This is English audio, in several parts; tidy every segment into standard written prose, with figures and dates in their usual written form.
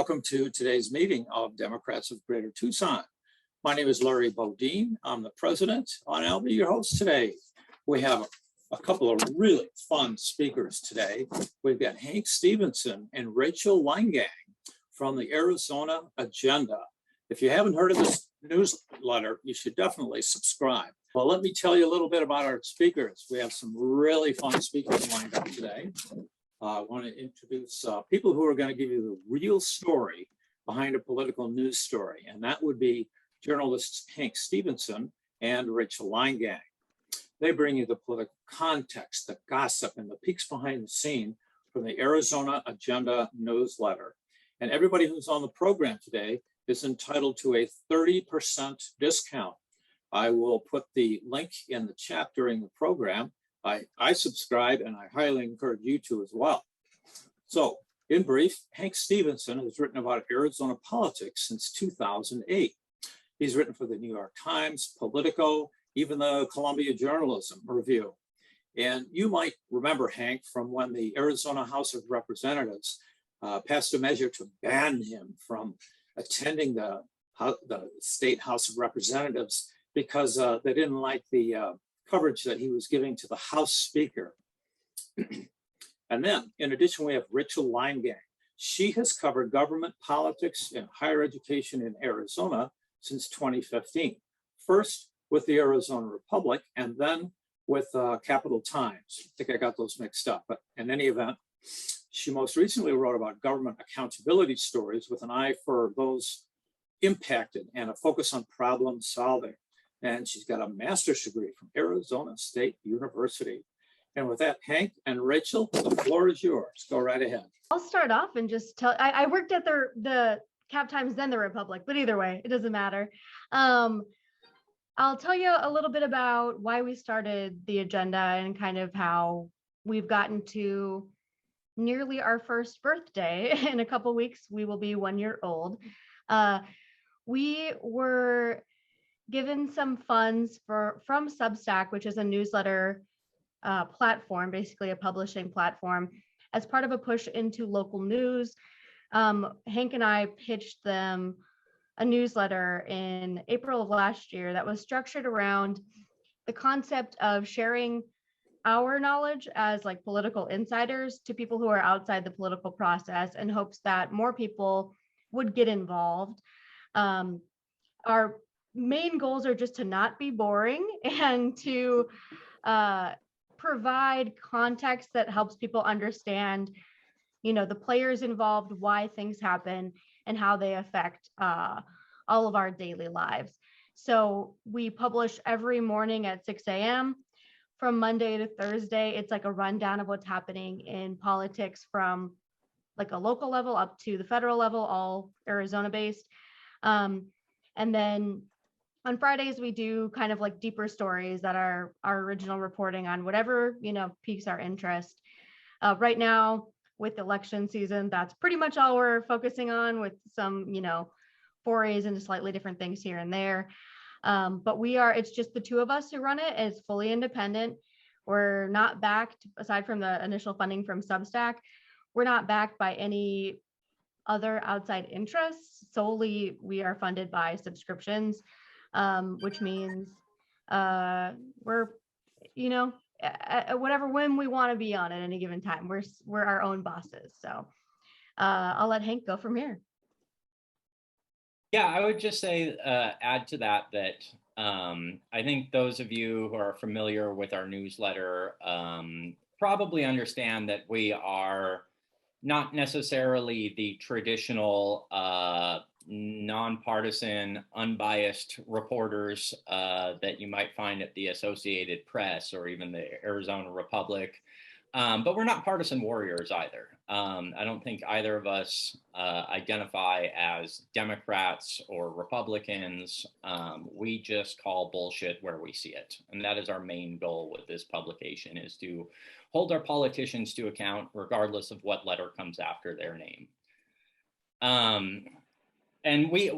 Welcome to today's meeting of Democrats of Greater Tucson. My name is Larry Bodine. I'm the president, and I'll be your host today. We have a couple of really fun speakers today. We've got Hank Stephenson and Rachel Leingang from the Arizona Agenda. If you haven't heard of this newsletter, you should definitely subscribe. Well, let me tell you a little bit about our speakers. We have some really fun speakers lined up today. I want to introduce people who are going to give you the real story behind a political news story, and that would be journalists Hank Stephenson and Rachel Leingang. They bring you the political context, the gossip, and the peeks behind the scene from the Arizona Agenda newsletter. And everybody who's on the program today is entitled to a 30% discount. I will put the link in the chat during the program. I subscribe, and I highly encourage you to as well. So, in brief, Hank Stephenson has written about Arizona politics since 2008. He's written for the New York Times, Politico, even the Columbia Journalism Review. And you might remember Hank from when the Arizona House of Representatives passed a measure to ban him from attending the State House of Representatives because they didn't like the coverage that he was giving to the House Speaker. And then, in addition, we have Rachel Leingang. She has covered government politics and higher education in Arizona since 2015. First with the Arizona Republic, and then with Capital Times. I think I got those mixed up, but in any event, she most recently wrote about government accountability stories with an eye for those impacted and a focus on problem solving. And she's got a master's degree from Arizona State University. And with that, Hank and Rachel, the floor is yours. Go right ahead. I'll start off and just tell, I worked at the Cap Times, then the Republic, but either way, it doesn't matter. I'll tell you a little bit about why we started the agenda and kind of how we've gotten to nearly our first birthday. In a couple weeks, we will be 1 year old. We were given some funds from Substack, which is a newsletter platform, basically a publishing platform, as part of a push into local news. Hank and I pitched them a newsletter in April of last year that was structured around the concept of sharing our knowledge as like political insiders to people who are outside the political process, in hopes that more people would get involved. Our main goals are just to not be boring and to provide context that helps people understand, the players involved, why things happen, and how they affect all of our daily lives. So we publish every morning at 6 a.m. from Monday to Thursday. It's like a rundown of what's happening in politics from like a local level up to the federal level, all Arizona based. And then on Fridays, we do kind of like deeper stories that are our original reporting on whatever, piques our interest. Right now, with election season, that's pretty much all we're focusing on, with some, forays into slightly different things here and there. But it's just the two of us who run it. It's fully independent. We're not backed, aside from the initial funding from Substack, we're not backed by any other outside interests. Solely, we are funded by subscriptions. Which means we're, at whatever whim we want to be on at any given time. We're our own bosses. So I'll let Hank go from here. Yeah, I would just say, add to that I think those of you who are familiar with our newsletter probably understand that we are not necessarily the traditional nonpartisan, unbiased reporters that you might find at the Associated Press or even the Arizona Republic. But we're not partisan warriors either. I don't think either of us identify as Democrats or Republicans. We just call bullshit where we see it. And that is our main goal with this publication, is to hold our politicians to account regardless of what letter comes after their name. And we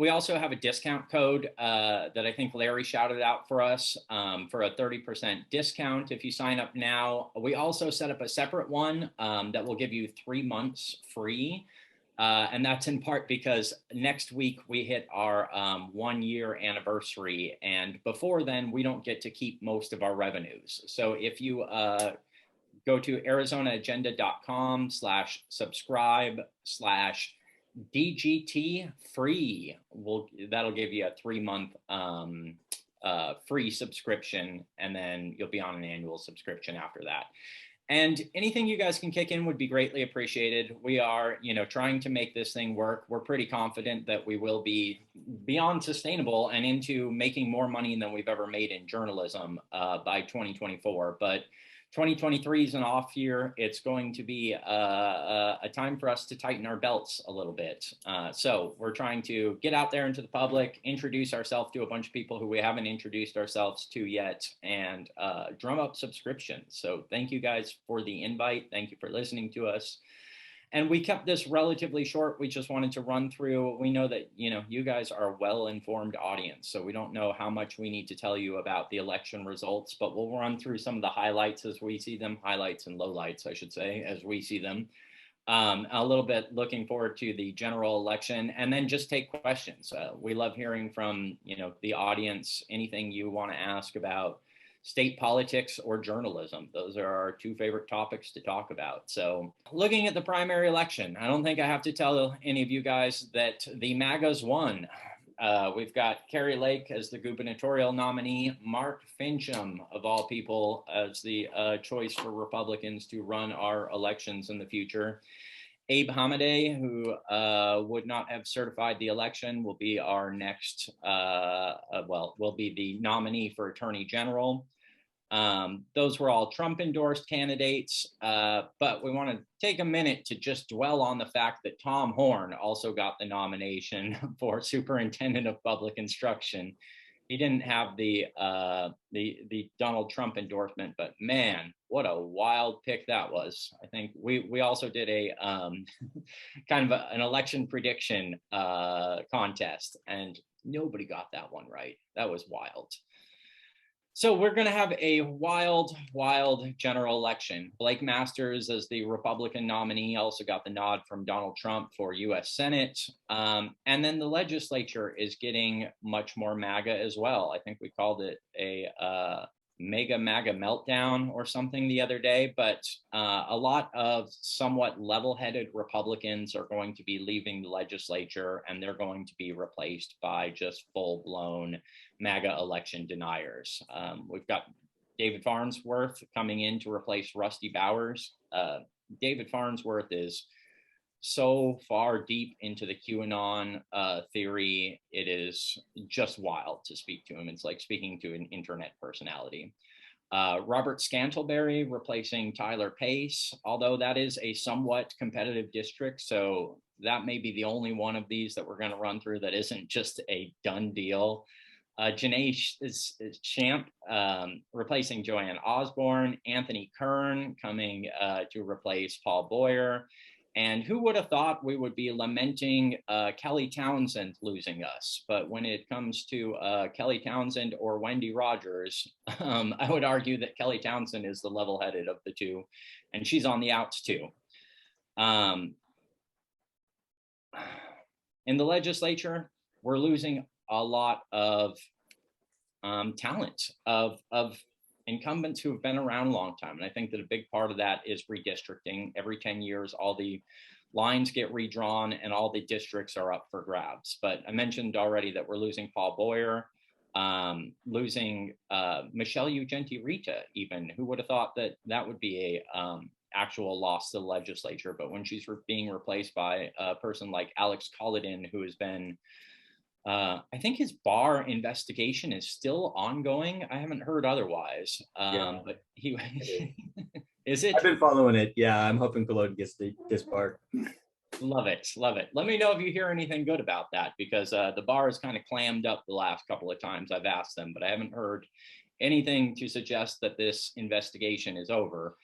also have a discount code that I think Larry shouted out for us for a 30% discount if you sign up now. We also set up a separate one that will give you 3 months free And that's in part because next week we hit our 1-year anniversary. And before then, we don't get to keep most of our revenues. So if you go to arizonaagenda.com/subscribe/DGT free, that'll give you a 3-month free subscription, and then you'll be on an annual subscription after that. And anything you guys can kick in would be greatly appreciated. We are, trying to make this thing work. We're pretty confident that we will be beyond sustainable and into making more money than we've ever made in journalism by 2024. But 2023 is an off year. It's going to be a time for us to tighten our belts a little bit. So we're trying to get out there into the public, introduce ourselves to a bunch of people who we haven't introduced ourselves to yet, and drum up subscriptions. So thank you guys for the invite. Thank you for listening to us. And we kept this relatively short. We just wanted to run through. We know that, you guys are a well-informed audience, so we don't know how much we need to tell you about the election results, but we'll run through some of the highlights as we see them, highlights and lowlights, I should say, as we see them. A little bit looking forward to the general election, and then just take questions. We love hearing from, the audience, anything you want to ask about state politics or journalism. Those are our 2 favorite topics to talk about. So looking at the primary election, I don't think I have to tell any of you guys that the MAGAs won. We've got Kari Lake as the gubernatorial nominee, Mark Fincham, of all people, as the choice for Republicans to run our elections in the future. Abe Hamadeh, who would not have certified the election, will be our next, will be the nominee for Attorney General. Those were all Trump endorsed candidates, but we want to take a minute to just dwell on the fact that Tom Horn also got the nomination for Superintendent of Public Instruction. He didn't have the Donald Trump endorsement, but man, what a wild pick that was. I think we also did a kind of an election prediction contest, and nobody got that one right. That was wild. So we're going to have a wild general election. Blake Masters, as the Republican nominee, also got the nod from Donald Trump for U.S. Senate. And then the legislature is getting much more MAGA as well. I think we called it a mega MAGA meltdown or something the other day, but a lot of somewhat level-headed Republicans are going to be leaving the legislature, and they're going to be replaced by just full-blown MAGA election deniers. We've got David Farnsworth coming in to replace Rusty Bowers. David Farnsworth is so far deep into the QAnon theory, it is just wild to speak to him. It's like speaking to an internet personality. Robert Scantlebury replacing Tyler Pace, although that is a somewhat competitive district, so that may be the only one of these that we're going to run through that isn't just a done deal. Janae Champ replacing Joanne Osborne, Anthony Kern coming to replace Paul Boyer. And who would have thought we would be lamenting Kelly Townsend losing us? But when it comes to Kelly Townsend or Wendy Rogers, I would argue that Kelly Townsend is the level-headed of the two, and she's on the outs too. In the legislature, we're losing a lot of talent of incumbents who have been around a long time. And I think that a big part of that is redistricting. Every 10 years, all the lines get redrawn and all the districts are up for grabs. But I mentioned already that we're losing Paul Boyer, losing Michelle Ugenti-Rita even. Who would have thought that that would be a actual loss to the legislature? But when she's being replaced by a person like Alex Collodin, who has been I think his bar investigation is still ongoing. I haven't heard otherwise. But he is it? I've been following it. Yeah, I'm hoping Collodin gets disbarred. Love it. Let me know if you hear anything good about that, because the bar has kind of clammed up the last couple of times I've asked them, but I haven't heard anything to suggest that this investigation is over.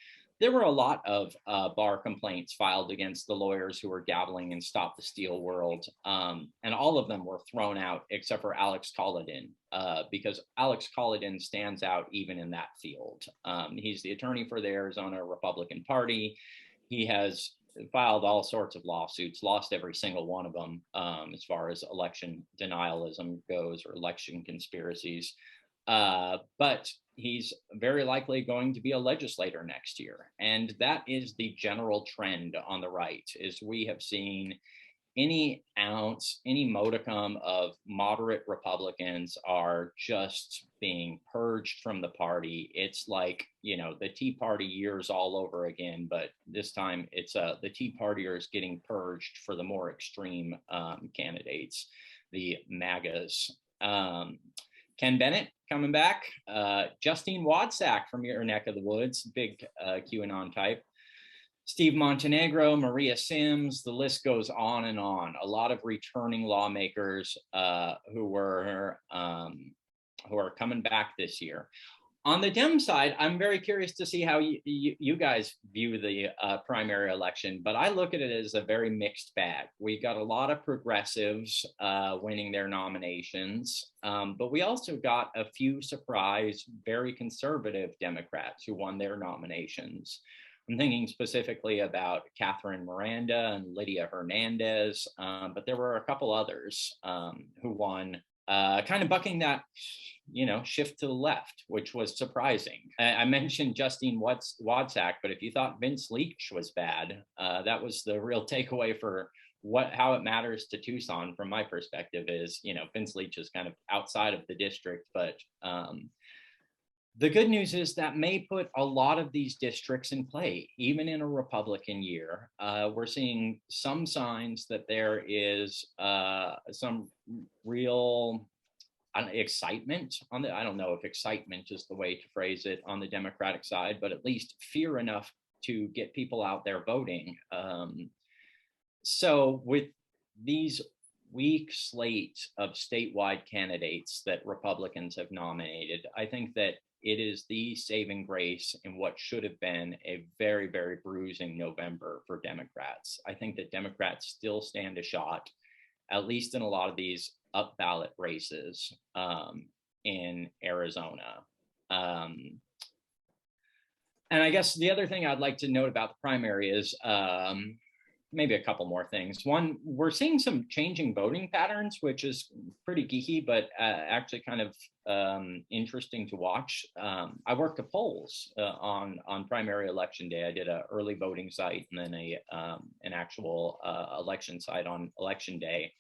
There were a lot of bar complaints filed against the lawyers who were dabbling in Stop the Steal world, and all of them were thrown out except for Alex Collodin, because Alex Collodin stands out even in that field. He's the attorney for the Arizona Republican Party. He has filed all sorts of lawsuits, lost every single one of them as far as election denialism goes or election conspiracies. But he's very likely going to be a legislator next year. And that is the general trend on the right, is we have seen any ounce, any modicum of moderate Republicans are just being purged from the party. It's like, you know, the Tea Party years all over again, but this time it's the Tea Partiers getting purged for the more extreme candidates, the MAGAs. Ken Bennett coming back, Justine Wadsack from your neck of the woods, big QAnon type. Steve Montenegro, Maria Sims, the list goes on and on. A lot of returning lawmakers who are coming back this year. On the Dem side, I'm very curious to see how you guys view the primary election, but I look at it as a very mixed bag. We got a lot of progressives winning their nominations, but we also got a few surprise, very conservative Democrats who won their nominations. I'm thinking specifically about Catherine Miranda and Lydia Hernandez, but there were a couple others who won, kind of bucking that, you know, shift to the left, which was surprising. I mentioned Justine Wadsack, but if you thought Vince Leach was bad, that was the real takeaway for how it matters to Tucson from my perspective is, you know, Vince Leach is kind of outside of the district, but the good news is that may put a lot of these districts in play, even in a Republican year. We're seeing some signs that there is some real excitement on the, I don't know if excitement is the way to phrase it on the Democratic side, but at least fear enough to get people out there voting. So with these weak slate of statewide candidates that Republicans have nominated, I think that it is the saving grace in what should have been a very, very bruising November for Democrats. I think that Democrats still stand a shot, at least in a lot of these up ballot races in Arizona. And I guess the other thing I'd like to note about the primary is maybe a couple more things. One, we're seeing some changing voting patterns, which is pretty geeky, but actually kind of interesting to watch. I worked the polls on primary election day. I did an early voting site and then an actual election site on election day.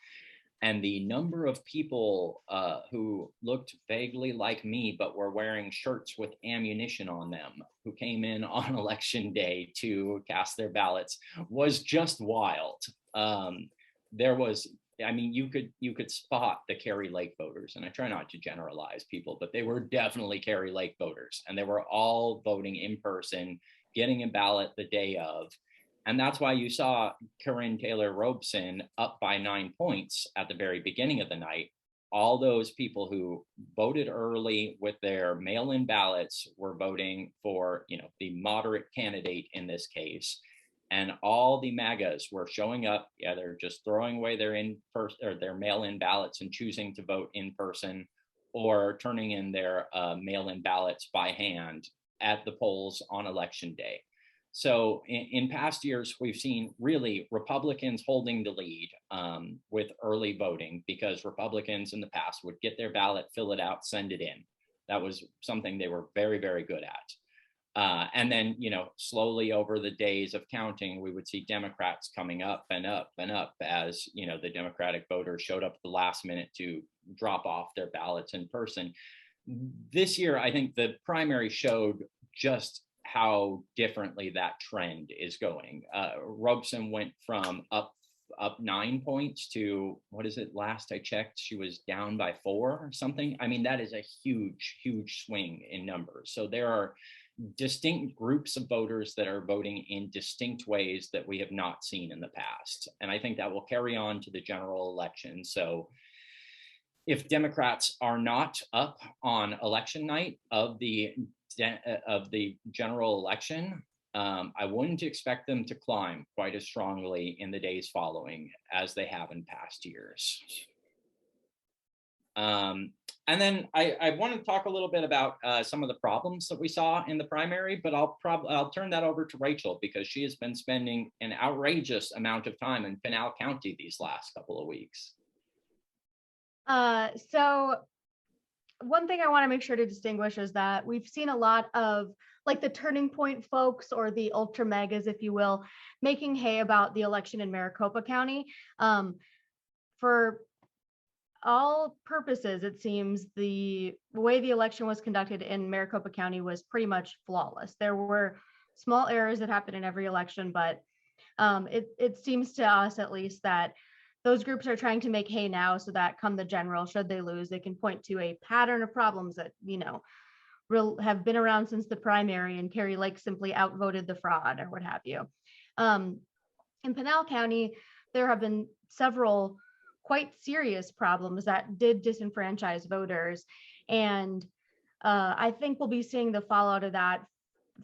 And the number of people who looked vaguely like me, but were wearing shirts with ammunition on them, who came in on election day to cast their ballots, was just wild. There was, I mean, you could spot the Kerry Lake voters, and I try not to generalize people, but they were definitely Kerry Lake voters, and they were all voting in person, getting a ballot the day of. And that's why you saw Corinne Taylor Robeson up by 9 points at the very beginning of the night. All those people who voted early with their mail-in ballots were voting for, you know, the moderate candidate in this case. And all the MAGAs were showing up. Yeah, they're just throwing away their mail-in ballots and choosing to vote in person, or turning in their mail-in ballots by hand at the polls on election day. So in past years, we've seen really Republicans holding the lead with early voting, because Republicans in the past would get their ballot, fill it out, send it in. That was something they were very, very good at. And then, you know, slowly over the days of counting, we would see Democrats coming up and up and up as, you know, the Democratic voters showed up at the last minute to drop off their ballots in person. This year, I think the primary showed just how differently that trend is going. Robeson went from up 9 points to, what is it, last I checked, she was down by 4 or something. I mean, that is a huge, huge swing in numbers. So there are distinct groups of voters that are voting in distinct ways that we have not seen in the past. And I think that will carry on to the general election. So if Democrats are not up on election night of the general election, I wouldn't expect them to climb quite as strongly in the days following as they have in past years. And then I want to talk a little bit about some of the problems that we saw in the primary, but I'll turn that over to Rachel because she has been spending an outrageous amount of time in Pinal County these last couple of weeks. So one thing I want to make sure to distinguish is that we've seen a lot of like the turning point folks or the ultra megas, if you will, making hay about the election in Maricopa County. For all purposes, it seems the way the election was conducted in Maricopa County was pretty much flawless. There were small errors that happen in every election, but it seems to us at least that those groups are trying to make hay now so that come the general, should they lose, they can point to a pattern of problems that, you know, have been around since the primary and Carrie Lake simply outvoted the fraud or what have you. In Pinal County, there have been several quite serious problems that did disenfranchise voters. And I think we'll be seeing the fallout of that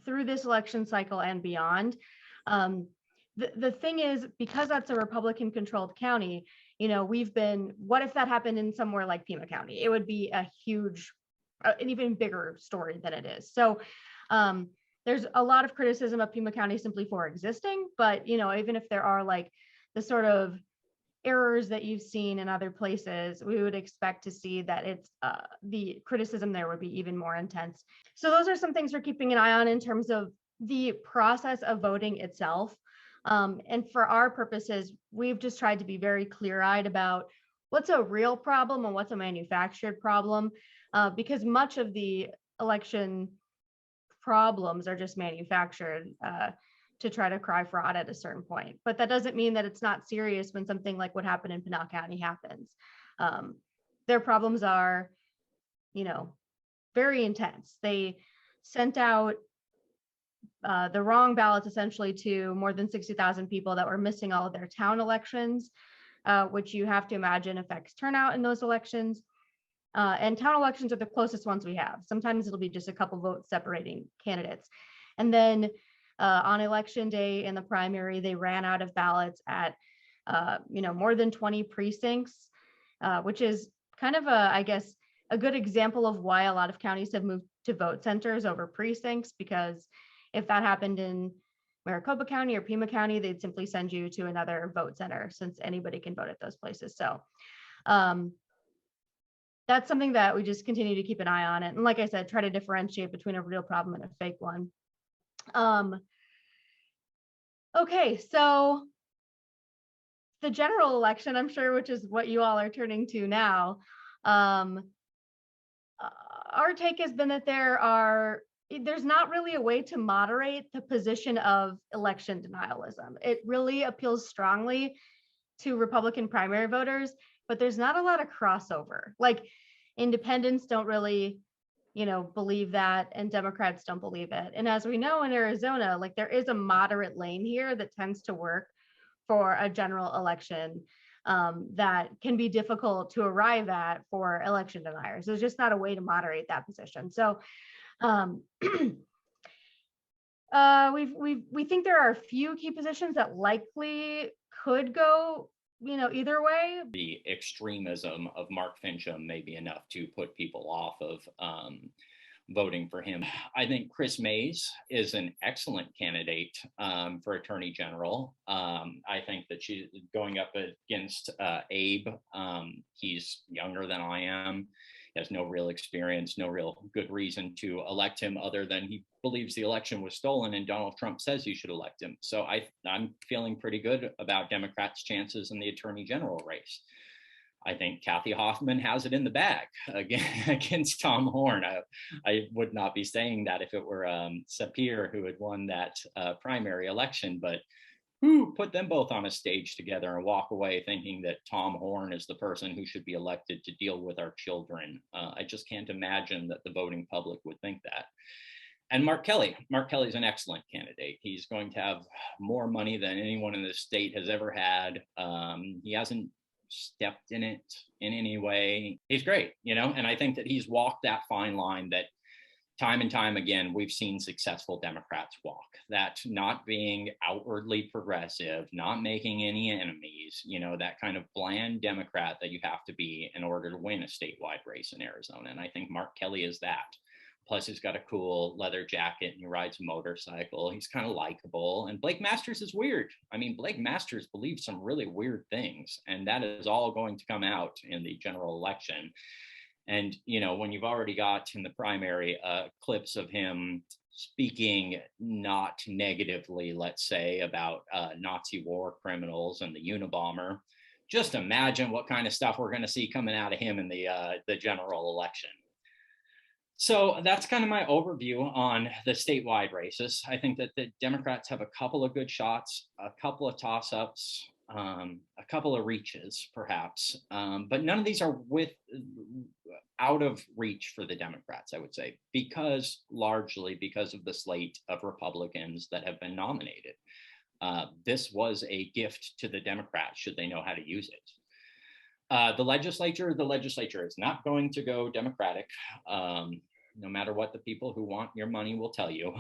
through this election cycle and beyond. The thing is, because that's a Republican controlled county, you know, what if that happened in somewhere like Pima County? It would be a huge, an even bigger story than it is. So there's a lot of criticism of Pima County simply for existing, but, you know, even if there are like the sort of errors that you've seen in other places, we would expect to see that it's the criticism there would be even more intense. So those are some things we're keeping an eye on in terms of the process of voting itself. And for our purposes, we've just tried to be very clear-eyed about what's a real problem and what's a manufactured problem, because much of the election problems are just manufactured to try to cry fraud at a certain point. But that doesn't mean that it's not serious when something like what happened in Pinal County happens. Their problems are, you know, very intense. They sent out the wrong ballots essentially to more than 60,000 people that were missing all of their town elections, which you have to imagine affects turnout in those elections. And town elections are the closest ones we have. Sometimes it'll be just a couple votes separating candidates. And then on election day in the primary, they ran out of ballots at, you know, more than 20 precincts, which is kind of I guess, a good example of why a lot of counties have moved to vote centers over precincts, because if that happened in Maricopa County or Pima County, they'd simply send you to another vote center since anybody can vote at those places. So that's something that we just continue to keep an eye on. And like I said, try to differentiate between a real problem and a fake one. Okay, so the general election, I'm sure, which is what you all are turning to now. Our take has been that there's not really a way to moderate the position of election denialism. It really appeals strongly to Republican primary voters, but there's not a lot of crossover. Like independents don't really, you know, believe that, and Democrats don't believe it. And as we know in Arizona, like there is a moderate lane here that tends to work for a general election that can be difficult to arrive at for election deniers. There's just not a way to moderate that position. So we think there are a few key positions that likely could go, you know, either way. The extremism of Mark Fincham may be enough to put people off of voting for him. I think Chris Mays is an excellent candidate for Attorney General. I think that she's going up against Abe. He's younger than I am. He has no real experience, no real good reason to elect him other than he believes the election was stolen and Donald Trump says you should elect him. So I'm feeling pretty good about Democrats' chances in the Attorney General race. I think Kathy Hoffman has it in the bag against Tom Horn. I would not be saying that if it were Sapir who had won that primary election, but who put them both on a stage together and walk away thinking that Tom Horn is the person who should be elected to deal with our children. I just can't imagine that the voting public would think that. And Mark Kelly's an excellent candidate. He's going to have more money than anyone in this state has ever had. He hasn't stepped in it in any way. He's great, you know, and I think that he's walked that fine line that time and time again, we've seen successful Democrats walk. That not being outwardly progressive, not making any enemies, you know, that kind of bland Democrat that you have to be in order to win a statewide race in Arizona. And I think Mark Kelly is that. Plus, he's got a cool leather jacket and he rides a motorcycle. He's kind of likable. And Blake Masters is weird. I mean, Blake Masters believes some really weird things, and that is all going to come out in the general election. And, you know, when you've already got in the primary clips of him speaking not negatively, let's say, about Nazi war criminals and the Unabomber, just imagine what kind of stuff we're going to see coming out of him in the general election. So that's kind of my overview on the statewide races. I think that the Democrats have a couple of good shots, a couple of toss-ups, a couple of reaches, perhaps, but none of these are out of reach for the Democrats, I would say, largely because of the slate of Republicans that have been nominated. This was a gift to the Democrats, should they know how to use it. The legislature is not going to go Democratic, no matter what the people who want your money will tell you.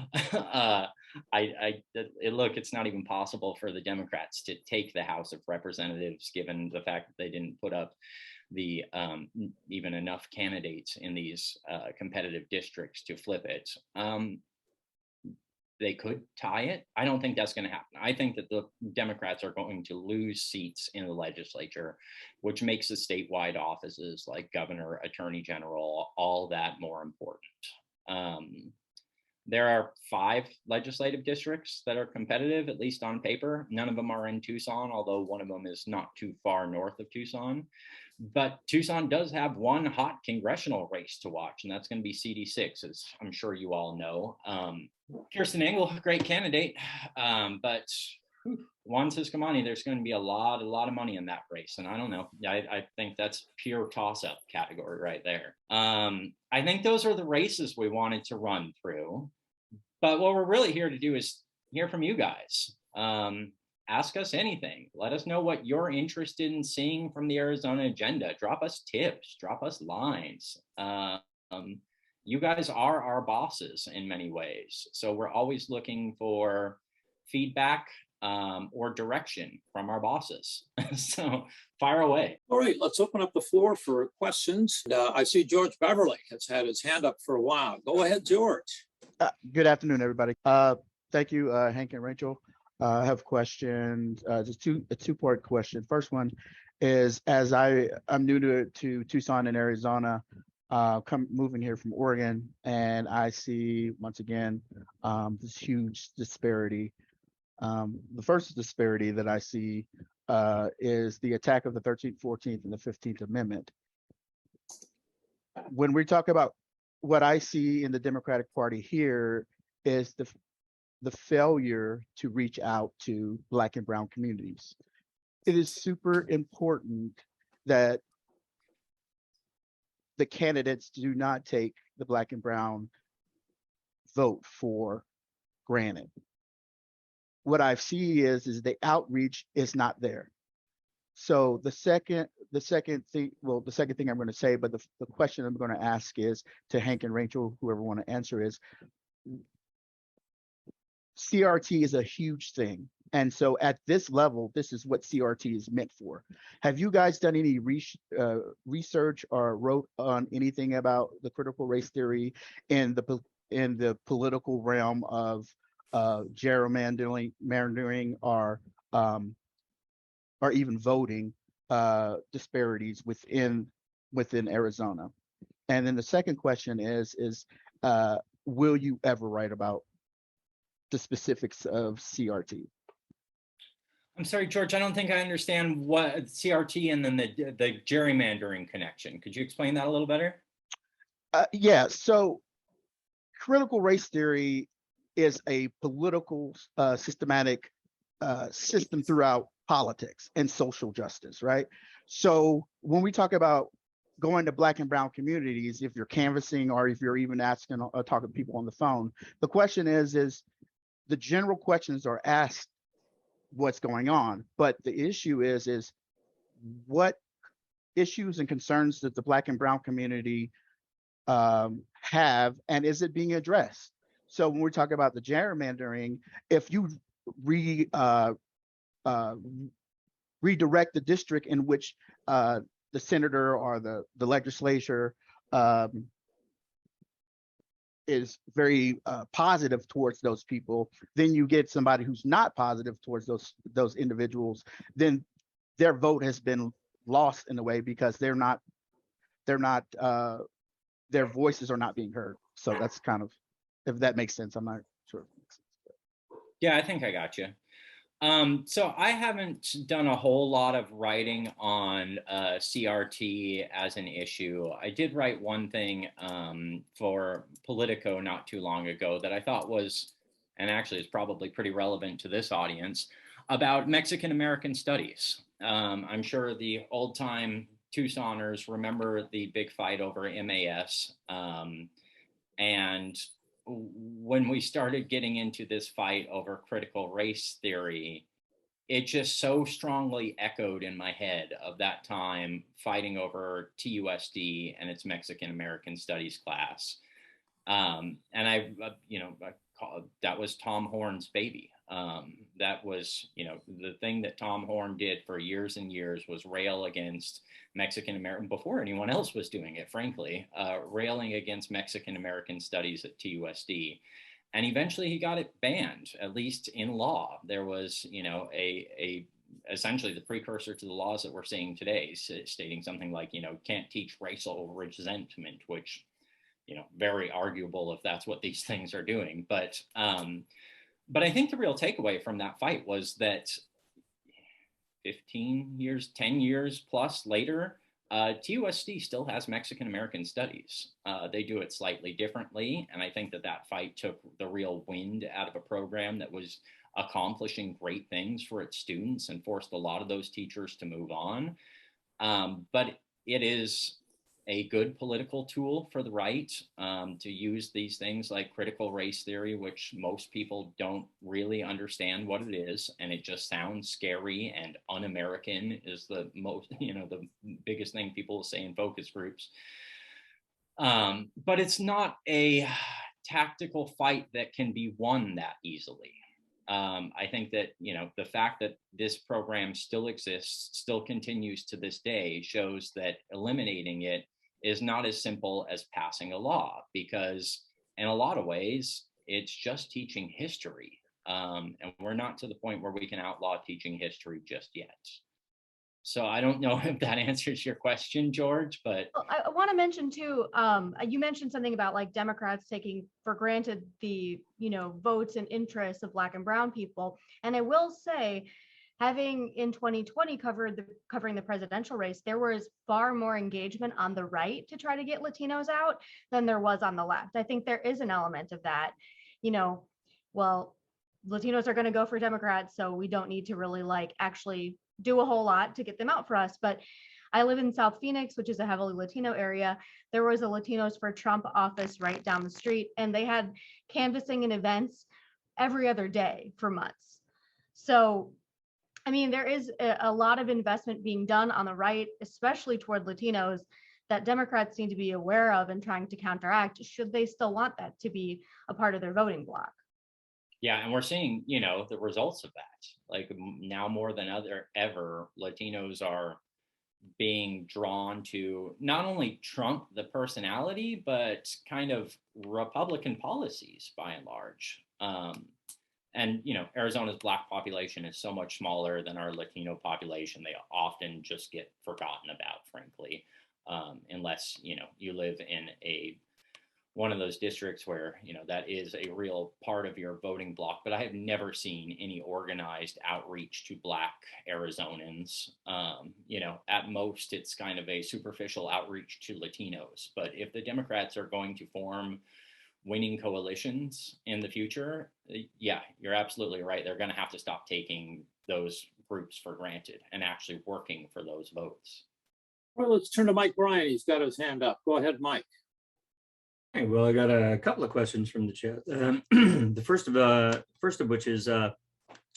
Look, it's not even possible for the Democrats to take the House of Representatives, given the fact that they didn't put up the even enough candidates in these competitive districts to flip it. They could tie it. I don't think that's going to happen. I think that the Democrats are going to lose seats in the legislature, which makes the statewide offices like governor, attorney general, all that more important. There are 5 legislative districts that are competitive, at least on paper. None of them are in Tucson, although one of them is not too far north of Tucson. But Tucson does have one hot congressional race to watch, and that's going to be CD6, as I'm sure you all know. Kirsten Engel, great candidate, but Juan Ciscomani, there's going to be a lot of money in that race, and I don't know. I think that's pure toss-up category right there. I think those are the races we wanted to run through, but what we're really here to do is hear from you guys. Ask us anything. Let us know what you're interested in seeing from the Arizona agenda. Drop us tips, drop us lines. You guys are our bosses in many ways. So we're always looking for feedback or direction from our bosses. So fire away. All right, let's open up the floor for questions. I see George Beverly has had his hand up for a while. Go ahead, George. Good afternoon, everybody. Thank you, Hank and Rachel. I have questions, just a two-part question. First one is, as I'm new to Tucson and Arizona, moving here from Oregon, and I see once again this huge disparity. The first disparity that I see is the attack of the 13th, 14th, and the 15th Amendment. When we talk about what I see in the Democratic Party here is the failure to reach out to Black and Brown communities. It is super important that the candidates do not take the Black and Brown vote for granted. What I see is the outreach is not there. So the second thing I'm going to say, but the question I'm going to ask is to Hank and Rachel, whoever want to answer, is CRT is a huge thing. And so at this level, this is what CRT is meant for. Have you guys done any research or wrote on anything about the critical race theory in the political realm of gerrymandering or even voting disparities within Arizona? And then the second question is will you ever write about the specifics of CRT? I'm sorry, George, I don't think I understand what CRT and then the gerrymandering connection. Could you explain that a little better? Yeah, so critical race theory is a political systematic system throughout politics and social justice, right? So when we talk about going to Black and Brown communities, if you're canvassing or if you're even asking talking to people on the phone, the question is the general questions are asked what's going on, but the issue is what issues and concerns that the Black and Brown community have, and is it being addressed? So when we're talking about the gerrymandering, if you redirect the district in which the senator or the legislature is very positive towards those people, then you get somebody who's not positive towards those individuals, then their vote has been lost in a way because their voices are not being heard. So that's kind of, if that makes sense. I'm not sure. Yeah, I think I got you. So I haven't done a whole lot of writing on CRT as an issue. I did write one thing for Politico not too long ago that I thought was, and actually is probably pretty relevant to this audience, about Mexican American studies. I'm sure the old time Tucsoners remember the big fight over MAS. And when we started getting into this fight over critical race theory, it just so strongly echoed in my head of that time fighting over TUSD and its Mexican American Studies class. And that was Tom Horn's baby. That was, the thing that Tom Horn did for years and years was rail against Mexican American, before anyone else was doing it, frankly, railing against Mexican American studies at TUSD. And eventually he got it banned, at least in law. There was, essentially the precursor to the laws that we're seeing today, stating something like, can't teach racial resentment, which, very arguable if that's what these things are doing. But I think the real takeaway from that fight was that 10 years plus later, TUSD still has Mexican American studies. They do it slightly differently. And I think that fight took the real wind out of a program that was accomplishing great things for its students and forced a lot of those teachers to move on. But it is a good political tool for the right to use these things like critical race theory, which most people don't really understand what it is. And it just sounds scary, and un-American is the most, the biggest thing people will say in focus groups. But it's not a tactical fight that can be won that easily. I think that, the fact that this program still exists, still continues to this day, shows that eliminating it is not as simple as passing a law, because in a lot of ways, it's just teaching history. And we're not to the point where we can outlaw teaching history just yet. So I don't know if that answers your question, George, but I want to mention too, you mentioned something about like Democrats taking for granted the, votes and interests of Black and brown people. And I will say, having in 2020 covering the presidential race, there was far more engagement on the right to try to get Latinos out than there was on the left. I think there is an element of that, well, Latinos are going to go for Democrats, so we don't need to really actually do a whole lot to get them out for us. But I live in South Phoenix, which is a heavily Latino area. There was a Latinos for Trump office right down the street, and they had canvassing and events every other day for months. So there is a lot of investment being done on the right, especially toward Latinos, that Democrats need to be aware of and trying to counteract, should they still want that to be a part of their voting bloc. Yeah, and we're seeing, the results of that. Like now more than ever, Latinos are being drawn to not only Trump, the personality, but kind of Republican policies by and large. And, Arizona's Black population is so much smaller than our Latino population. They often just get forgotten about, frankly, unless, you live in one of those districts where, that is a real part of your voting block. But I have never seen any organized outreach to Black Arizonans. At most, it's kind of a superficial outreach to Latinos. But if the Democrats are going to form winning coalitions in the future, yeah, you're absolutely right. They're going to have to stop taking those groups for granted and actually working for those votes. Well, let's turn to Mike Bryan. He's got his hand up. Go ahead, Mike. Hey, well, I got a couple of questions from the chat. The first of which is,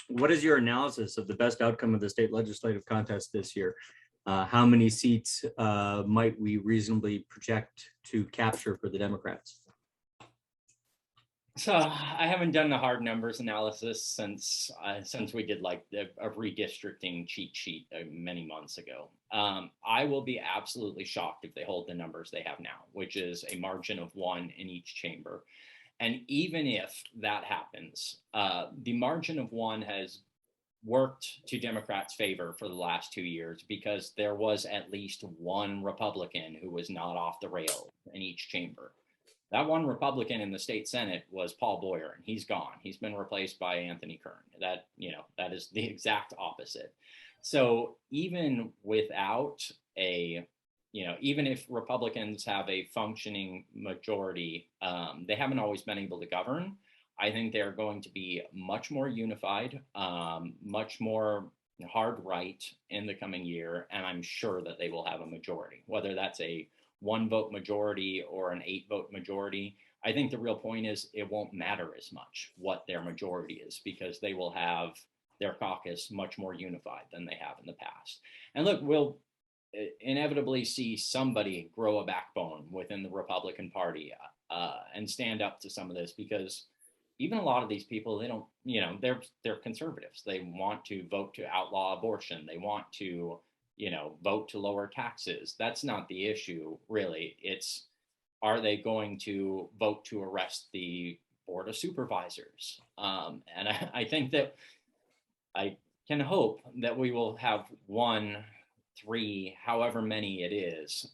what is your analysis of the best outcome of the state legislative contest this year? how many seats might we reasonably project to capture for the Democrats? So I haven't done the hard numbers analysis since we did like a redistricting cheat sheet many months ago. I will be absolutely shocked if they hold the numbers they have now, which is a margin of 1 in each chamber. And even if that happens, the margin of 1 has worked to Democrats' favor for the last 2 years because there was at least one Republican who was not off the rail in each chamber. That one Republican in the state Senate was Paul Boyer, and he's gone. He's been replaced by Anthony Kern. That is the exact opposite. So even without even if Republicans have a functioning majority, they haven't always been able to govern. I think they're going to be much more unified, much more hard right in the coming year, and I'm sure that they will have a majority, whether that's a 1-vote majority or an 8-vote majority. I think the real point is it won't matter as much what their majority is because they will have their caucus much more unified than they have in the past. And look, we'll inevitably see somebody grow a backbone within the Republican Party and stand up to some of this, because even a lot of these people, they don't, they're conservatives. They want to vote to outlaw abortion. They want to vote to lower taxes. That's not the issue, really. It's, are they going to vote to arrest the Board of Supervisors? And I think that I can hope that we will have 1, 3, however many it is,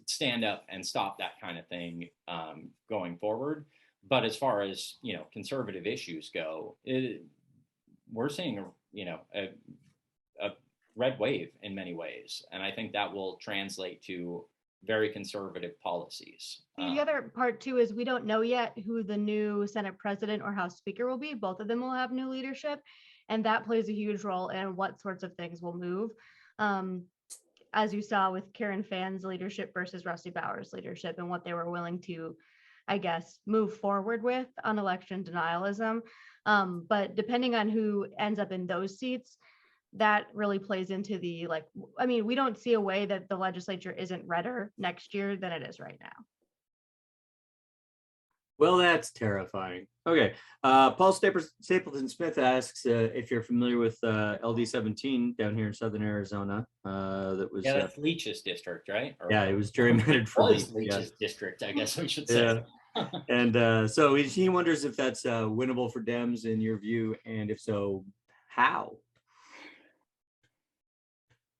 stand up and stop that kind of thing going forward. But as far as, conservative issues go, we're seeing a red wave in many ways. And I think that will translate to very conservative policies. The other part too is we don't know yet who the new Senate president or House Speaker will be. Both of them will have new leadership, and that plays a huge role in what sorts of things will move. As you saw with Karen Phan's leadership versus Rusty Bauer's leadership and what they were willing to, I guess, move forward with on election denialism. But depending on who ends up in those seats, that really plays into the, we don't see a way that the legislature isn't redder next year than it is right now. Well, that's terrifying. Okay. Paul Stapleton Smith asks if you're familiar with LD 17 down here in Southern Arizona. That was that's Leach's district, right? Yeah, it was gerrymandered for Leach's district, I guess we should say. Yeah. And so he wonders if that's winnable for Dems in your view, and if so, how?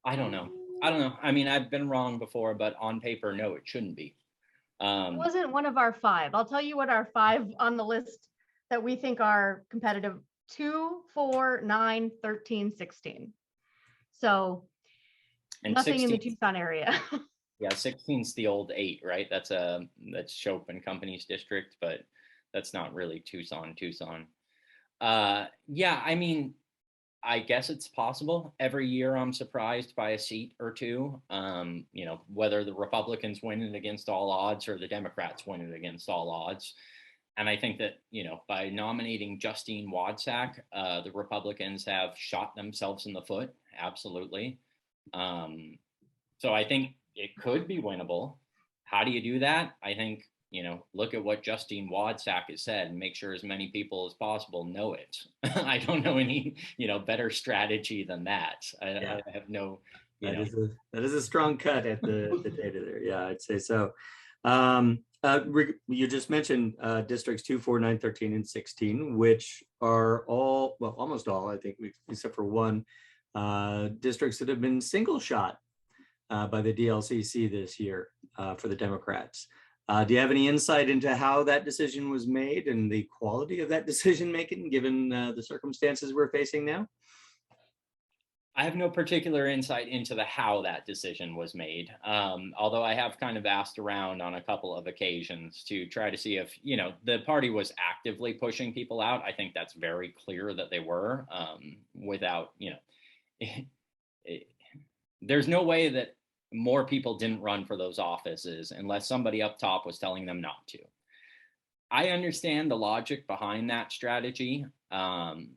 I don't know. I mean, I've been wrong before, but on paper, no, it shouldn't be. It wasn't one of our 5. I'll tell you what our 5 on the list that we think are competitive: 2, 4, 9, 13, 16. So and nothing 16, in the Tucson area. Yeah, 16's the old 8, right? That's Shope and Company's district, but that's not really Tucson. Yeah, I mean, I guess it's possible. Every year I'm surprised by a seat or two, whether the Republicans win it against all odds or the Democrats win it against all odds. And I think that, by nominating Justine Wadsack, the Republicans have shot themselves in the foot. Absolutely. So I think it could be winnable. How do you do that? I think, look at what Justine Wadsack has said and make sure as many people as possible know it. I don't know any, better strategy than that. I have no, that is a strong cut at the data there. Yeah, I'd say so. You just mentioned districts 2, 4, 9, 13, and 16, which are all, well, almost all, I think, except for one, districts that have been single shot by the DLCC this year for the Democrats. Do you have any insight into how that decision was made and the quality of that decision making, given the circumstances we're facing now? I have no particular insight into how that decision was made, although I have kind of asked around on a couple of occasions to try to see if, the party was actively pushing people out. I think that's very clear that they were, without, there's no way that more people didn't run for those offices unless somebody up top was telling them not to. I understand the logic behind that strategy, and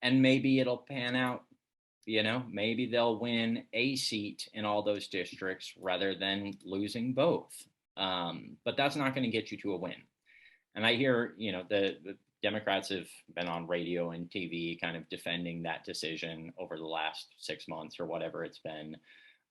maybe it'll pan out, maybe they'll win a seat in all those districts rather than losing both. But that's not going to get you to a win. And I hear, the Democrats have been on radio and TV kind of defending that decision over the last 6 months or whatever it's been.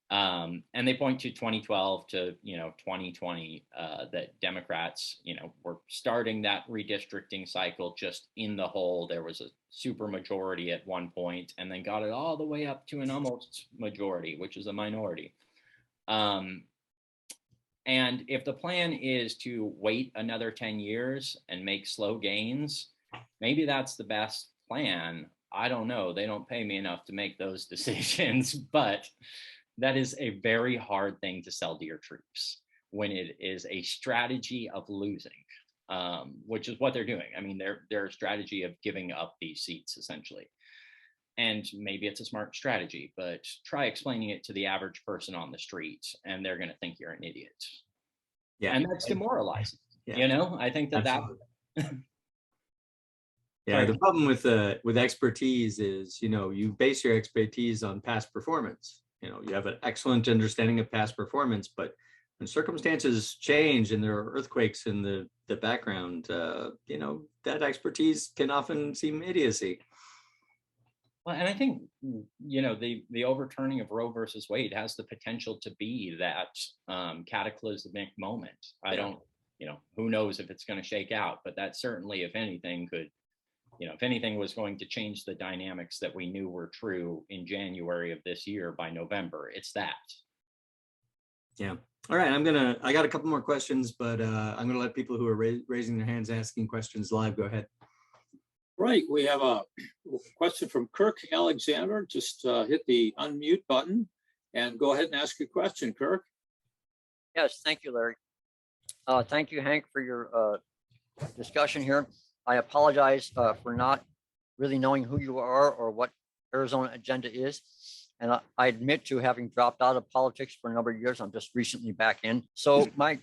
And they point to 2012 to 2020 that Democrats were starting that redistricting cycle just in the hole. There was a super majority at one point, and then got it all the way up to an almost majority, which is a minority. And if the plan is to wait another 10 years and make slow gains, maybe that's the best plan. I don't know. They don't pay me enough to make those decisions, but that is a very hard thing to sell to your troops when it is a strategy of losing, which is what they're doing. I mean, their strategy of giving up these seats essentially. And maybe it's a smart strategy, but try explaining it to the average person on the street and they're going to think you're an idiot. Yeah. And that's demoralizing. Yeah. I think that yeah, the problem with expertise is, you base your expertise on past performance. You have an excellent understanding of past performance, but when circumstances change and there are earthquakes in the background, that expertise can often seem idiocy. Well, and I think, the overturning of Roe versus Wade has the potential to be that cataclysmic moment. I don't, who knows if it's going to shake out, but that certainly, if anything, could, if anything was going to change the dynamics that we knew were true in January of this year by November, it's that. Yeah. All right. I got a couple more questions, but I'm going to let people who are raising their hands, asking questions live, go ahead. Right, we have a question from Kirk Alexander. Just hit the unmute button and go ahead and ask your question, Kirk. Yes, thank you, Larry. Thank you, Hank, for your discussion here. I apologize for not really knowing who you are or what Arizona Agenda is. And I admit to having dropped out of politics for a number of years. I'm just recently back in. So my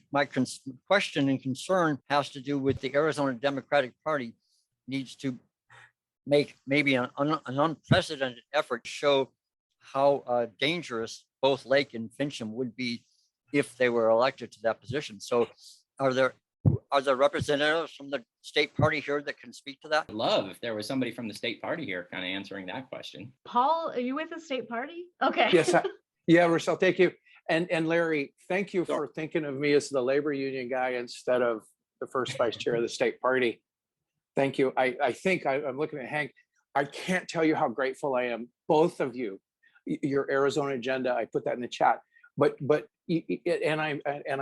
question and concern has to do with the Arizona Democratic Party needs to make maybe an unprecedented effort to show how dangerous both Lake and Fincham would be if they were elected to that position. So are there representatives from the state party here that can speak to that? I'd love if there was somebody from the state party here kind of answering that question. Paul, are you with the state party? Okay. Yes. Yeah, Rochelle, thank you. And Larry, thank you for thinking of me as the labor union guy instead of the first vice chair of the state party. Thank you. I think I'm looking at Hank. I can't tell you how grateful I am, both of you, your Arizona Agenda. I put that in the chat, and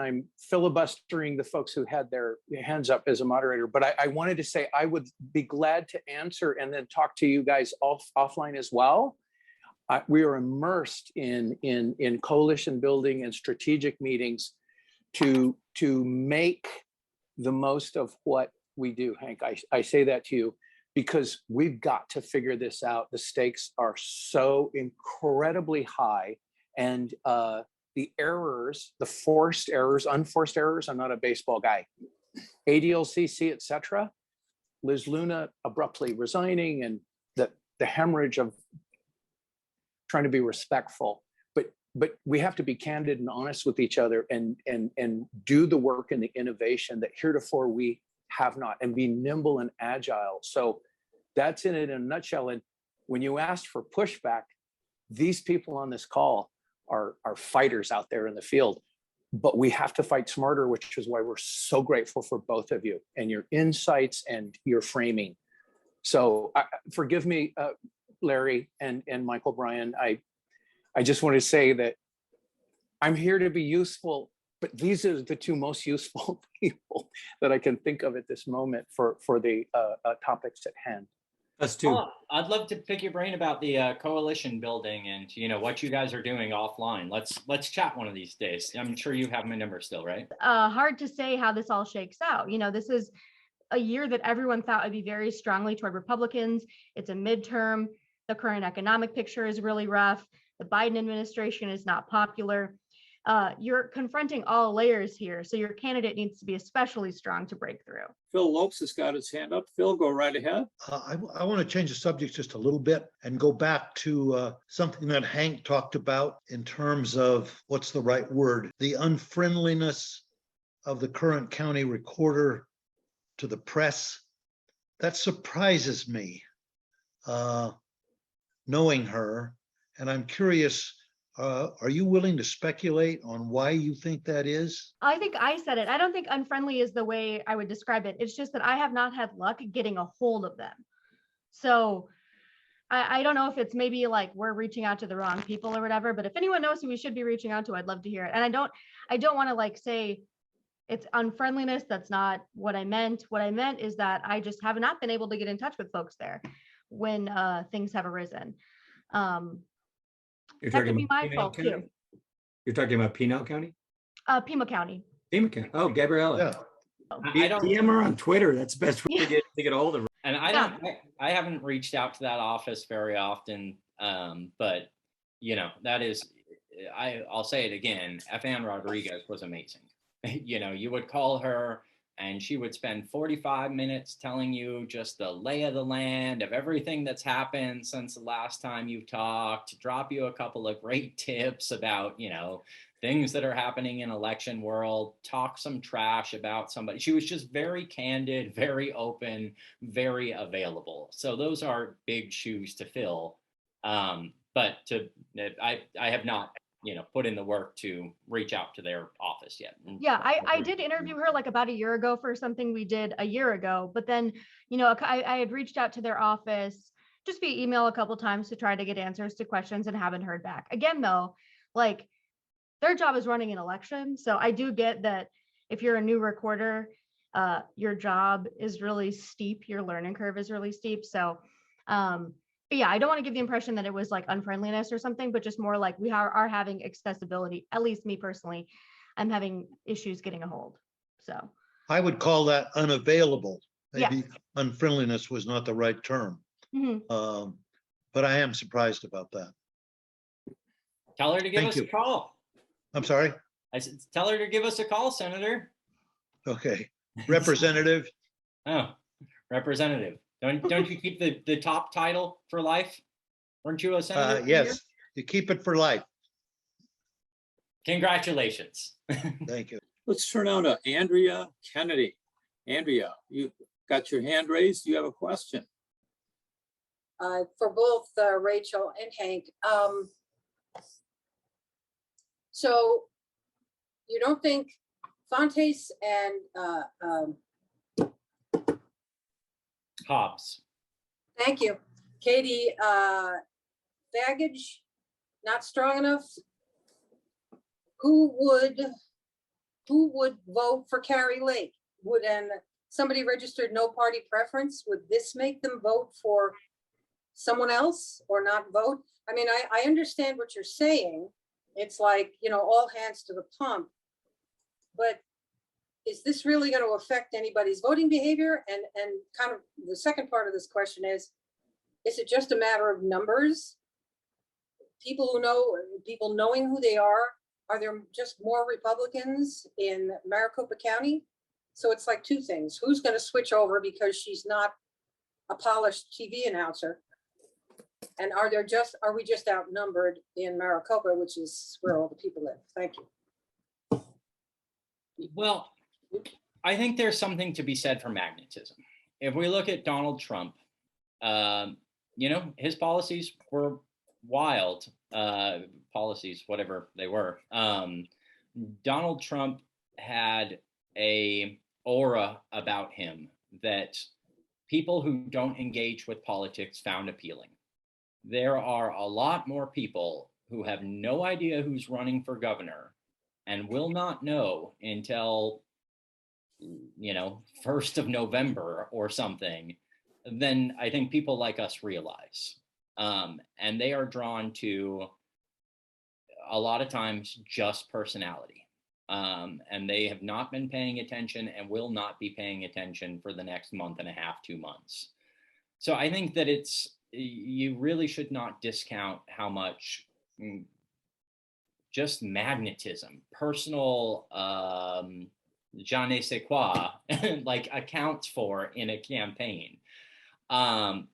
I'm filibustering the folks who had their hands up as a moderator. But I wanted to say I would be glad to answer and then talk to you guys offline as well. We are immersed in coalition building and strategic meetings to make the most of what we do, Hank. I say that to you because we've got to figure this out. The stakes are so incredibly high, and the errors, the forced errors, unforced errors, I'm not a baseball guy, ADLCC, etc. Liz Luna abruptly resigning, and the hemorrhage of trying to be respectful. But we have to be candid and honest with each other and do the work and the innovation that heretofore we have not, and be nimble and agile. So that's it in a nutshell. And when you asked for pushback, these people on this call are fighters out there in the field, but we have to fight smarter, which is why we're so grateful for both of you and your insights and your framing. So forgive me, Larry and Michael Bryan. I just want to say that I'm here to be useful, but these are the two most useful people that I can think of at this moment for the topics at hand. Us too. Oh, I'd love to pick your brain about the coalition building and what you guys are doing offline. Let's chat one of these days. I'm sure you have my number still, right? Hard to say how this all shakes out. This is a year that everyone thought would be very strongly toward Republicans. It's a midterm. The current economic picture is really rough. The Biden administration is not popular. you're confronting all layers here. So your candidate needs to be especially strong to break through. Phil Lopes has got his hand up. Phil, go right ahead. I want to change the subject just a little bit and go back to something that Hank talked about in terms of, what's the right word? The unfriendliness of the current county recorder to the press. That surprises me, knowing her. And I'm curious, are you willing to speculate on why you think that is? I think I said it. I don't think unfriendly is the way I would describe it. It's just that I have not had luck getting a hold of them. So I don't know if it's maybe like we're reaching out to the wrong people or whatever, but if anyone knows who we should be reaching out to, I'd love to hear it. And I don't want to like say it's unfriendliness. That's not what I meant. What I meant is that I just have not been able to get in touch with folks there when things have arisen. You're That talking could be about my Pinal fault County? too. You're talking about Pinal County? Pima County. Pima County. Oh, Gabriella. Yeah. I don't, DM her on Twitter. That's the best way to get a hold of her. and I haven't reached out to that office very often. But you know, that is, I'll say it again, F.Ann Rodriguez was amazing. You know, you would call her and she would spend 45 minutes telling you just the lay of the land of everything that's happened since the last time you talked, drop you a couple of great tips about, you know, things that are happening in election world, talk some trash about somebody. She was just very candid, very open, very available. So those are big shoes to fill. But I have not, you know, put in the work to reach out to their office yet. Yeah, I did interview her like about a year ago for something we did a year ago, but then, you know, I had reached out to their office just via email a couple times to try to get answers to questions and haven't heard back. Again, though, like their job is running an election. So I do get that if you're a new recorder, your job is really steep. Your learning curve is really steep. So, but yeah, I don't want to give the impression that it was like unfriendliness or something, but just more like we are having accessibility. At least me personally, I'm having issues getting a hold. So I would call that unavailable. Maybe Yes. unfriendliness was not the right term. mhm. But I am surprised about that. Tell her to give Thank us you. a call. I'm sorry. I said, tell her to give us a call, Senator. Okay. Representative, Oh, representative. Don't you keep the top title for life? Weren't you a senator? for a year? yes, you keep it for life. Congratulations. Thank you. Let's turn now to Andrea Kennedy. Andrea, you got your hand raised. You have a question. For both Rachel and Hank. So you don't think Fontes and Hobbs. thank you, Katie, baggage not strong enough? Who would vote for Carrie Lake? Would somebody registered no party preference? Would this make them vote for someone else or not vote? I mean, I understand what you're saying. It's like, you know, all hands to the pump. But is this really going to affect anybody's voting behavior? And kind of the second part of this question is it just a matter of numbers? People who know, people knowing who they are there just more Republicans in Maricopa County? So it's like two things. Who's going to switch over because she's not a polished TV announcer? And are we just outnumbered in Maricopa, which is where all the people live? Thank you. Well, I think there's something to be said for magnetism. If we look at Donald Trump, you know, his policies were wild, policies, whatever they were. Donald Trump had a aura about him that people who don't engage with politics found appealing. There are a lot more people who have no idea who's running for governor and will not know until, you know, 1st of November or something, than I think people like us realize. And they are drawn to, a lot of times, just personality. And they have not been paying attention and will not be paying attention for the next month and a half, 2 months. So I think that you really should not discount how much just magnetism, personal je ne sais quoi, like accounts for in a campaign. And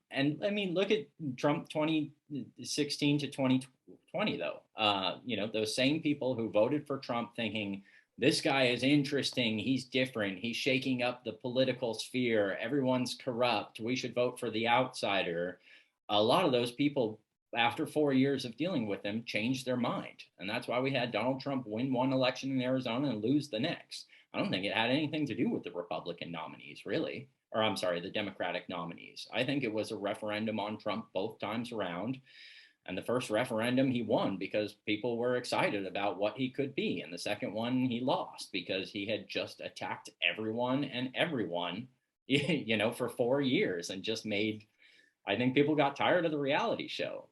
I mean, look at Trump 2016 to 2020, though. You know, those same people who voted for Trump thinking, this guy is interesting, he's different, he's shaking up the political sphere, everyone's corrupt, we should vote for the outsider. A lot of those people, after 4 years of dealing with him, changed their mind. And that's why we had Donald Trump win one election in Arizona and lose the next. I don't think it had anything to do with the Republican nominees, really. Or I'm sorry, the Democratic nominees. I think it was a referendum on Trump both times around. And the first referendum he won because people were excited about what he could be. And the second one he lost because he had just attacked everyone and everyone, you know, for 4 years and just made, I think people got tired of the reality show.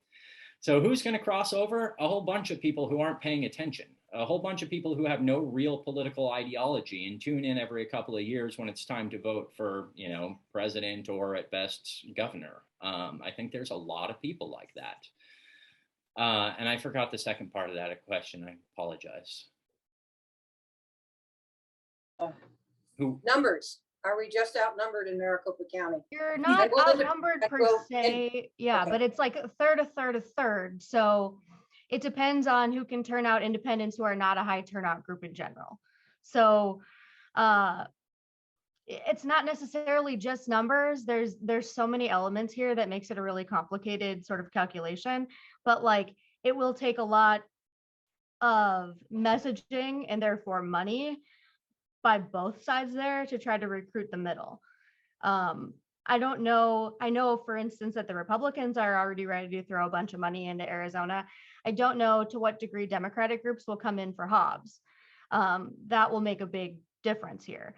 So who's going to cross over? A whole bunch of people who aren't paying attention. A whole bunch of people who have no real political ideology and tune in every couple of years when it's time to vote for, you know, president or at best governor. I think there's a lot of people like that. And I forgot the second part of that question. I apologize. Who? Numbers. Are we just outnumbered in Maricopa County? You're not will limit- outnumbered I per will- se, yeah, okay. but it's like a third, a third, a third. So it depends on who can turn out independents who are not a high turnout group in general. So it's not necessarily just numbers. There's so many elements here that makes it a really complicated sort of calculation, but like it will take a lot of messaging and therefore money by both sides there to try to recruit the middle. I don't know. I know, for instance, that the Republicans are already ready to throw a bunch of money into Arizona. I don't know to what degree Democratic groups will come in for Hobbs. That will make a big difference here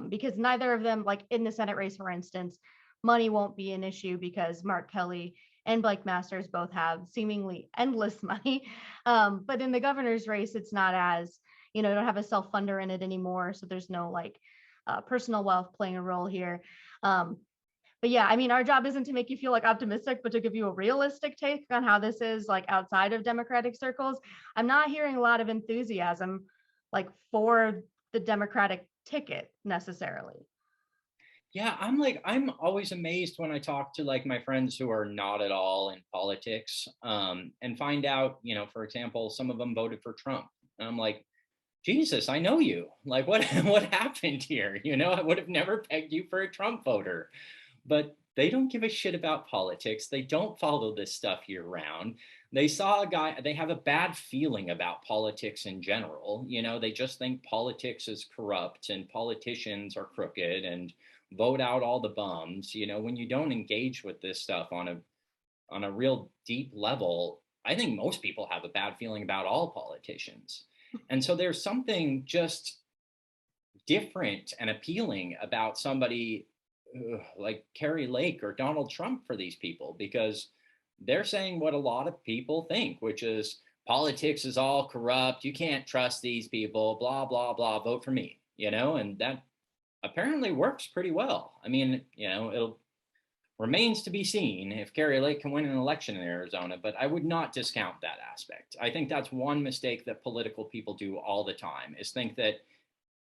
because neither of them, like in the Senate race, for instance, money won't be an issue because Mark Kelly and Blake Masters both have seemingly endless money. But in the governor's race, it's not as, you know, don't have a self-funder in it anymore. So there's no like personal wealth playing a role here. But yeah, I mean, our job isn't to make you feel like optimistic, but to give you a realistic take on how this is like outside of Democratic circles. I'm not hearing a lot of enthusiasm like for the Democratic ticket necessarily. Yeah, I'm always amazed when I talk to like my friends who are not at all in politics and find out, you know, for example, some of them voted for Trump. And I'm like, Jesus, I know you. Like, what happened here? You know, I would have never pegged you for a Trump voter. But they don't give a shit about politics. They don't follow this stuff year round. They saw a guy, they have a bad feeling about politics in general. You know, they just think politics is corrupt and politicians are crooked and vote out all the bums. You know, when you don't engage with this stuff on a real deep level, I think most people have a bad feeling about all politicians. And so there's something just different and appealing about somebody like Carrie Lake or Donald Trump for these people, because they're saying what a lot of people think, which is politics is all corrupt. You can't trust these people, blah, blah, blah, vote for me, you know, and that apparently works pretty well. I mean, you know, it'll remains to be seen if Carrie Lake can win an election in Arizona, but I would not discount that aspect. I think that's one mistake that political people do all the time is think that,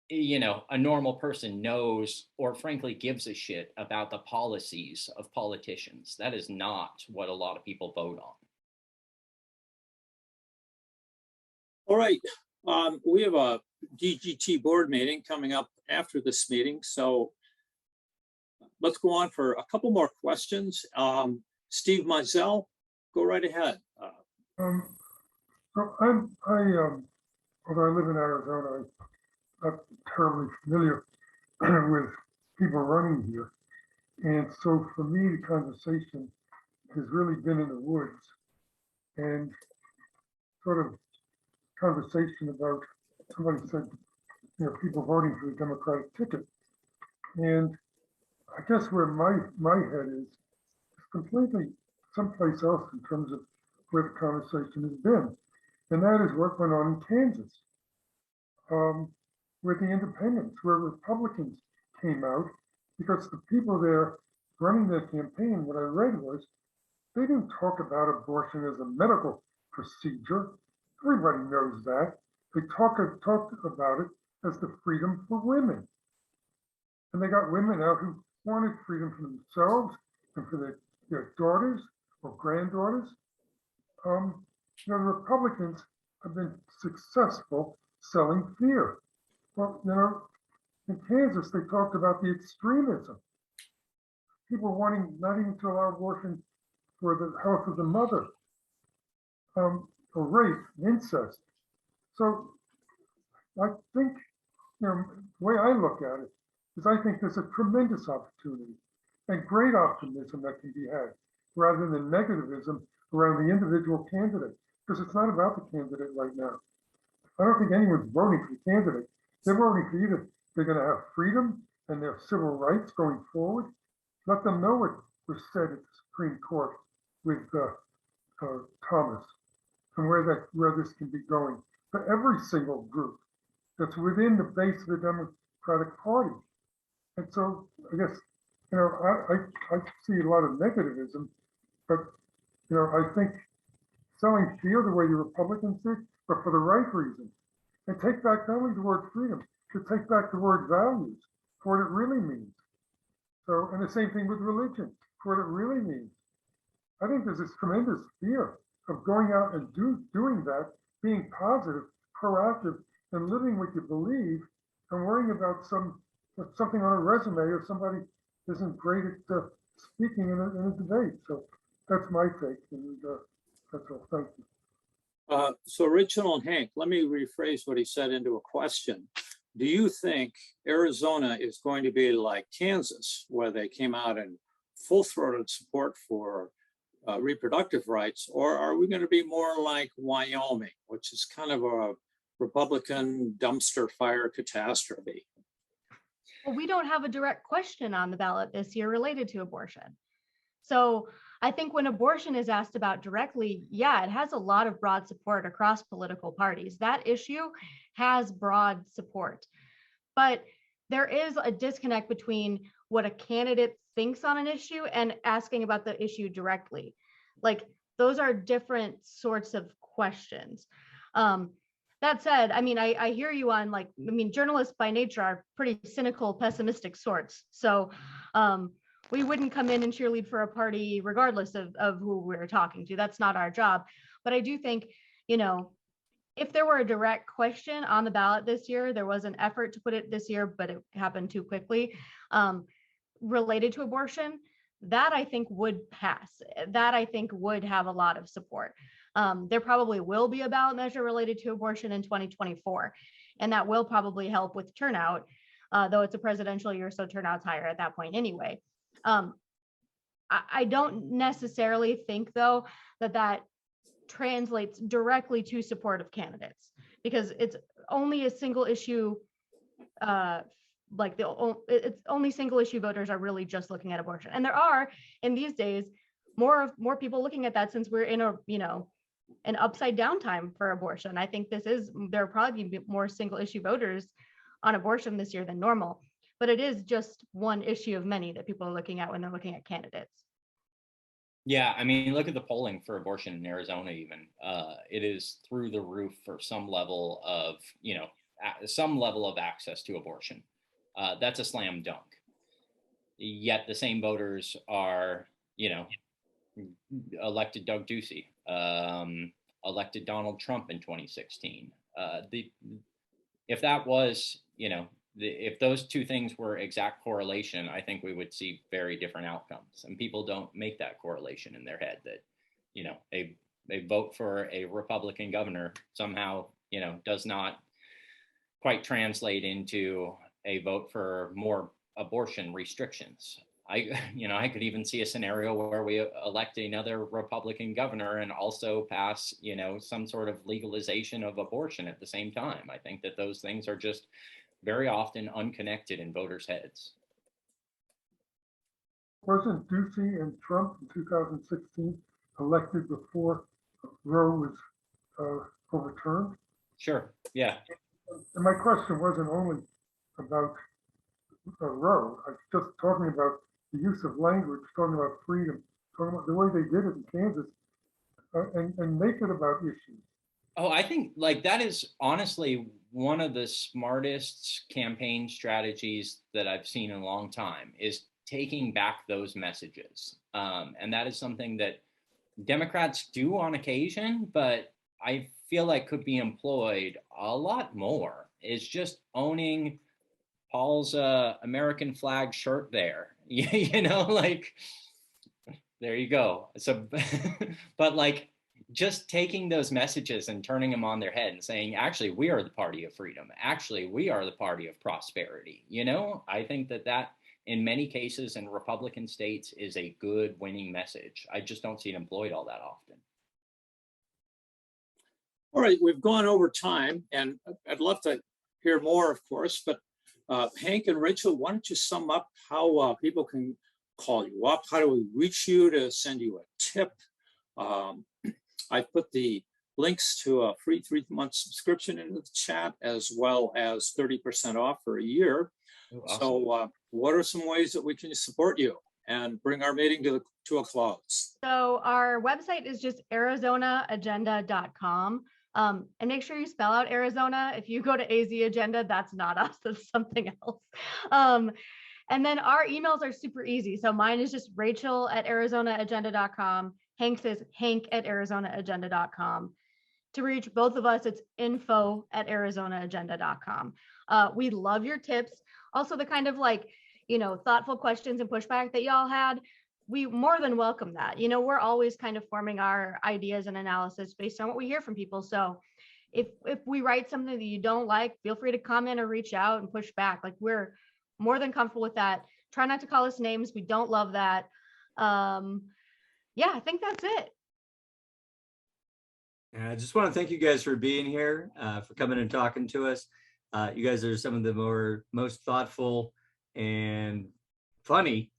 you know, a normal person knows or frankly gives a shit about the policies of politicians. That is not what a lot of people vote on. All right, we have a DGT board meeting coming up after this meeting, so let's go on for a couple more questions. Steve Mizell, go right ahead. So although I live in Arizona, I'm not terribly familiar with people running here. And so for me, the conversation has really been in the woods and sort of conversation about, somebody said, you know, people voting for the Democratic ticket. And I guess where my head is completely someplace else in terms of where the conversation has been. And that is what went on in Kansas, where the independents, where Republicans came out, because the people there running their campaign, what I read was, they didn't talk about abortion as a medical procedure. Everybody knows that. They talked about it as the freedom for women. And they got women out who wanted freedom for themselves and for their daughters or granddaughters. The Republicans have been successful selling fear. Well, in Kansas, they talked about the extremism. People wanting not even to allow abortion for the health of the mother, or rape, incest. So I think, the way I look at it is I think there's a tremendous opportunity and great optimism that can be had rather than negativism around the individual candidate, because it's not about the candidate right now. I don't think anyone's voting for the candidate. They're voting for either they're going to have freedom and their civil rights going forward. Let them know what was said at the Supreme Court with Thomas and where this can be going for every single group that's within the base of the Democratic Party. And so I guess, I see a lot of negativism, but, I think selling fear the way the Republicans did, but for the right reasons, and take back not only the word freedom, to take back the word values for what it really means. So, and the same thing with religion, for what it really means. I think there's this tremendous fear of going out and doing that, being positive, proactive, and living what you believe, and worrying about something on a resume or somebody isn't great at speaking in a debate. So that's my take, and that's all. Thank you. So Rachel and Hank, let me rephrase what he said into a question. Do you think Arizona is going to be like Kansas, where they came out in full-throated support for reproductive rights, or are we going to be more like Wyoming, which is kind of a Republican dumpster fire catastrophe? Well, we don't have a direct question on the ballot this year related to abortion. So I think when abortion is asked about directly, yeah, it has a lot of broad support across political parties. That issue has broad support, but there is a disconnect between what a candidate thinks on an issue and asking about the issue directly. Like, those are different sorts of questions. That said, I hear you on, journalists by nature are pretty cynical, pessimistic sorts. So we wouldn't come in and cheerlead for a party regardless of who we're talking to. That's not our job. But I do think, if there were a direct question on the ballot this year, there was an effort to put it this year, but it happened too quickly, related to abortion, that I think would pass. That I think would have a lot of support. There probably will be a ballot measure related to abortion in 2024, and that will probably help with turnout, though it's a presidential year, so turnout's higher at that point anyway. I don't necessarily think, though, that translates directly to support of candidates, because it's only a single issue. It's only single issue voters are really just looking at abortion, and there are in these days more people looking at that, since we're in an upside down time for abortion. I think there are probably more single issue voters on abortion this year than normal, but it is just one issue of many that people are looking at when they're looking at candidates. Yeah, look at the polling for abortion in Arizona even. It is through the roof for some level of access to abortion. That's a slam dunk. Yet the same voters are, elected Doug Ducey, elected Donald Trump in 2016. If that was, if those two things were exact correlation, I think we would see very different outcomes. And people don't make that correlation in their head that, a vote for a Republican governor somehow, does not quite translate into a vote for more abortion restrictions. I could even see a scenario where we elect another Republican governor and also pass, some sort of legalization of abortion at the same time. I think that those things are just very often unconnected in voters' heads. Wasn't Ducey and Trump in 2016 elected before Roe was overturned? Sure, yeah. And my question wasn't only about Roe. I was just talking about the use of language, talking about freedom, talking about the way they did it in Kansas, and make it about issues. Oh, I think like that is honestly one of the smartest campaign strategies that I've seen in a long time, is taking back those messages. And that is something that Democrats do on occasion, but I feel like could be employed a lot more, is just owning Paul's American flag shirt there. You know, like, there you go. So, but like, just taking those messages and turning them on their head and saying, actually, we are the party of freedom. Actually, we are the party of prosperity. You know, I think that that in many cases in Republican states is a good winning message. I just don't see it employed all that often. All right, we've gone over time, and I'd love to hear more, of course, but Hank and Rachel, why don't you sum up how people can call you up? How do we reach you to send you a tip? I put the links to a free 3-month subscription into the chat, as well as 30% off for a year. Ooh, awesome. So what are some ways that we can support you and bring our meeting to a close? So our website is just arizonaagenda.com. And make sure you spell out Arizona. If you go to AZ Agenda, that's not us, that's something else. And then our emails are super easy. So mine is just rachel@arizonaagenda.com. Hank's is hank@arizonaagenda.com. To reach both of us, it's info@arizonaagenda.com. We love your tips. Also the kind of like, you know, thoughtful questions and pushback that y'all had. We more than welcome that. You know, we're always kind of forming our ideas and analysis based on what we hear from people. So if we write something that you don't like, feel free to comment or reach out and push back. Like, we're more than comfortable with that. Try not to call us names. We don't love that. Yeah, I think that's it. And I just want to thank you guys for being here, for coming and talking to us. You guys are some of the most thoughtful and funny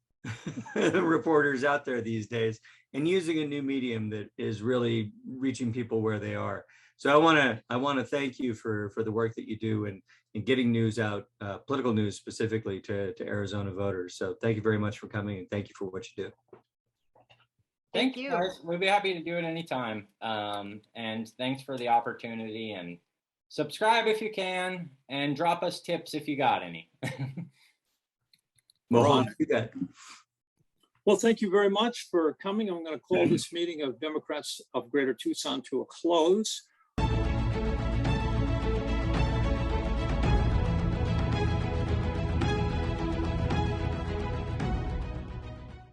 reporters out there these days, and using a new medium that is really reaching people where they are. So I want to thank you for the work that you do and getting news out, political news specifically to Arizona voters. So thank you very much for coming, and thank you for what you do. Thank you, guys. We'd be happy to do it anytime. And thanks for the opportunity, and subscribe if you can, and drop us tips if you got any. Well, do that. Well, thank you very much for coming. I'm going to call this meeting of Democrats of Greater Tucson to a close.